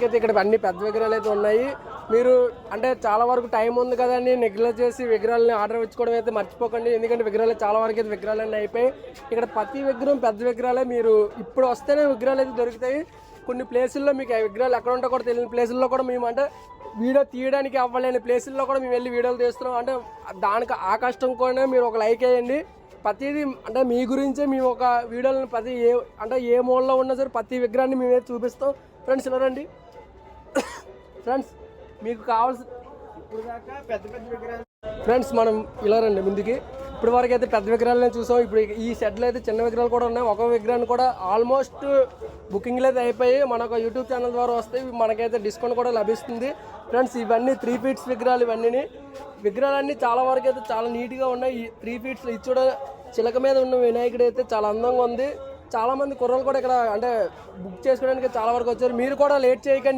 అయితే ఇక్కడ అన్ని పెద్ద విగ్రహాలు అయితే ఉన్నాయి. మీరు అంటే చాలా వరకు టైం ఉంది కదండి, నెగ్లెక్ట్ చేసి విగ్రహాలని ఆర్డర్ ఇచ్చుకోవడం అయితే మర్చిపోకండి. ఎందుకంటే విగ్రహాలు చాలా వరకు అయితే విగ్రహాలన్నీ అయిపోయి. ఇక్కడ ప్రతి విగ్రహం పెద్ద విగ్రహాలే. మీరు ఇప్పుడు వస్తేనే విగ్రహాలు అయితే దొరుకుతాయి. కొన్ని ప్లేసుల్లో మీకు ఆ విగ్రహాలు ఎక్కడ ఉంటాయో కూడా తెలియని ప్లేసుల్లో కూడా మేము అంటే వీడియో తీయడానికి అవ్వలేని ప్లేసుల్లో కూడా మేము వెళ్ళి వీడియోలు తీస్తున్నాం. అంటే దానికి ఆ కష్టం కూడా మీరు ఒక లైక్ వేయండి. ప్రతిదీ అంటే మీ గురించే మేము ఒక వీడియోలను ప్రతి అంటే ఏ మూలలో ఉన్నా సరే ప్రతి విగ్రహాన్ని మేమైతే చూపిస్తాం. ఫ్రెండ్స్ ఇలా రండి. ఫ్రెండ్స్ మీకు కావాల్సిన ఇప్పుడు దాకా పెద్ద పెద్ద విగ్రహాలు ఫ్రెండ్స్ మనం ఇలా రండి ముందుకి. ఇప్పుడు వరకు అయితే పెద్ద విగ్రహాలనే చూసాం. ఇప్పుడు ఈ సెట్లో అయితే చిన్న విగ్రహాలు కూడా ఉన్నాయి. ఒక విగ్రహాన్ని కూడా ఆల్మోస్ట్ బుకింగ్లు అయితే అయిపోయి మనకు యూట్యూబ్ ఛానల్ ద్వారా వస్తాయి. మనకైతే డిస్కౌంట్ కూడా లభిస్తుంది. ఫ్రెండ్స్ ఇవన్నీ 3 feet విగ్రహాలు. ఇవన్నీ విగ్రహాలన్నీ చాలా వరకు అయితే చాలా నీట్గా ఉన్నాయి. ఈ 3 feet ఇది చూడ చిలక మీద ఉన్న వినాయకుడు అయితే చాలా అందంగా ఉంది. చాలామంది కుర్రలు కూడా ఇక్కడ అంటే బుక్ చేసుకోవడానికి చాలా వరకు వచ్చారు. మీరు కూడా లేట్ చేయకండి.